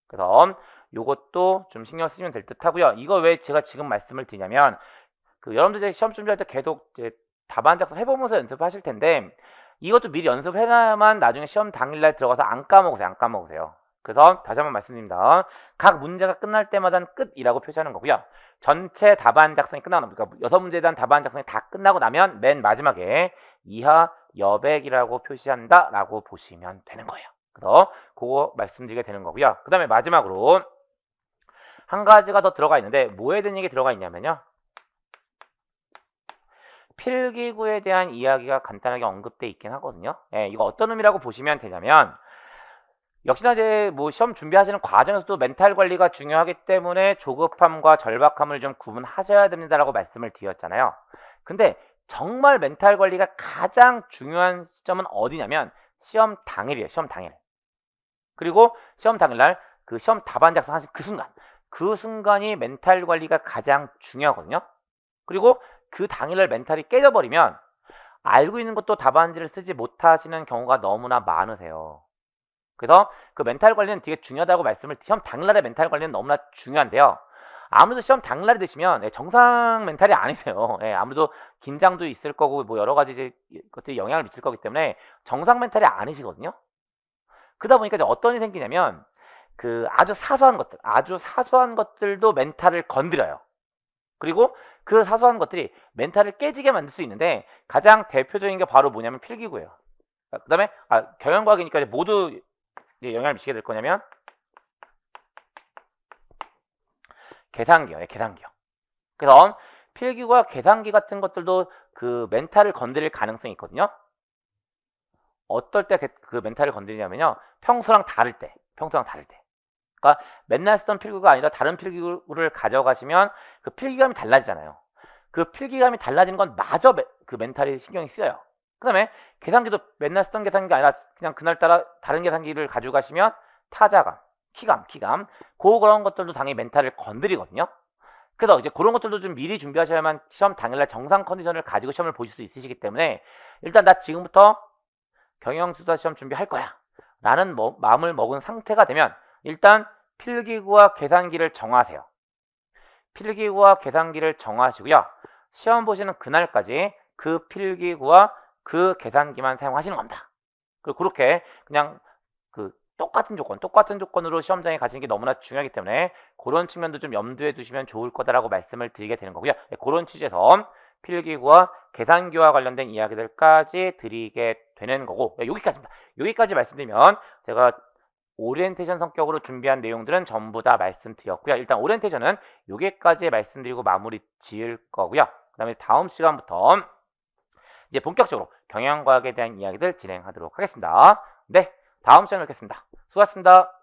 그래서 요것도 좀 신경 쓰시면 될 듯 하고요. 이거 왜 제가 지금 말씀을 드리냐면 여러분들 이제 시험 준비할 때 계속 이제 답안 작성 해보면서 연습하실 텐데 이것도 미리 연습해놔야만 나중에 시험 당일날 들어가서 안 까먹으세요. 그래서 다시 한번 말씀드립니다. 각 문제가 끝날 때마다 끝이라고 표시하는 거고요. 전체 답안 작성이 끝나고 그러니까 6문제에 대한 답안 작성이 다 끝나고 나면 맨 마지막에 이하 여백이라고 표시한다 라고 보시면 되는 거예요. 그래서 그거 말씀드리게 되는 거고요. 그 다음에 마지막으로 한 가지가 더 들어가 있는데 뭐에 대한 얘기 들어가 있냐면요. 필기구에 대한 이야기가 간단하게 언급되어 있긴 하거든요. 예, 이거 어떤 의미라고 보시면 되냐면 역시나 이제 뭐 시험 준비하시는 과정에서도 멘탈 관리가 중요하기 때문에 조급함과 절박함을 좀 구분하셔야 됩니다라고 말씀을 드렸잖아요. 근데 정말 멘탈 관리가 가장 중요한 시점은 어디냐면 시험 당일이에요. 시험 당일. 그리고 시험 당일날 그 시험 답안 작성하신 그 순간이 멘탈 관리가 가장 중요하거든요. 그리고 그 당일날 멘탈이 깨져버리면 알고 있는 것도 답안지를 쓰지 못하시는 경우가 너무나 많으세요. 그래서 그 멘탈 관리는 되게 중요하다고 시험 당일날의 멘탈 관리는 너무나 중요한데요. 아무래도 시험 당일날에 드시면 정상 멘탈이 아니세요. 아무래도 긴장도 있을 거고 뭐 여러 가지 것들이 영향을 미칠 거기 때문에 정상 멘탈이 아니시거든요. 그러다 보니까 이제 어떤 일이 생기냐면 아주 사소한 것들도 멘탈을 건드려요. 그리고 그 사소한 것들이 멘탈을 깨지게 만들 수 있는데 가장 대표적인 게 바로 뭐냐면 필기구예요. 그 다음에 경영과학이니까 모두 영향을 미치게 될 거냐면 계산기요. 계산기요. 그래서 필기구와 계산기 같은 것들도 그 멘탈을 건드릴 가능성이 있거든요. 어떨 때 그 멘탈을 건드리냐면요. 평소랑 다를 때. 그러니까 맨날 쓰던 필기구가 아니라 다른 필기구를 가져가시면 그 필기감이 달라지잖아요. 그 필기감이 달라지는 건 마저 그 멘탈이 신경이 쓰여요. 그 다음에 계산기도 맨날 쓰던 계산기가 아니라 그냥 그날따라 다른 계산기를 가져가시면 타자감, 키감 그런 것들도 당연히 멘탈을 건드리거든요. 그래서 이제 그런 것들도 좀 미리 준비하셔야만 시험 당일날 정상 컨디션을 가지고 시험을 보실 수 있으시기 때문에 일단 나 지금부터 경영수사 시험 준비할 거야 라는 마음을 먹은 상태가 되면 일단 필기구와 계산기를 정하세요. 필기구와 계산기를 정하시고요. 시험 보시는 그날까지 그 필기구와 그 계산기만 사용하시는 겁니다. 그리고 그렇게 그냥 똑같은 조건으로 시험장에 가시는 게 너무나 중요하기 때문에 그런 측면도 좀 염두에 두시면 좋을 거다라고 말씀을 드리게 되는 거고요. 그런 취지에서 필기구와 계산기와 관련된 이야기들까지 드리게 되는 거고 여기까지입니다. 여기까지 말씀드리면 제가 오리엔테이션 성격으로 준비한 내용들은 전부 다 말씀드렸고요. 일단 오리엔테이션은 여기까지 말씀드리고 마무리 지을 거고요. 그 다음에 다음 시간부터 이제 본격적으로 경영과학에 대한 이야기들 진행하도록 하겠습니다. 네, 다음 시간에 뵙겠습니다. 수고하셨습니다.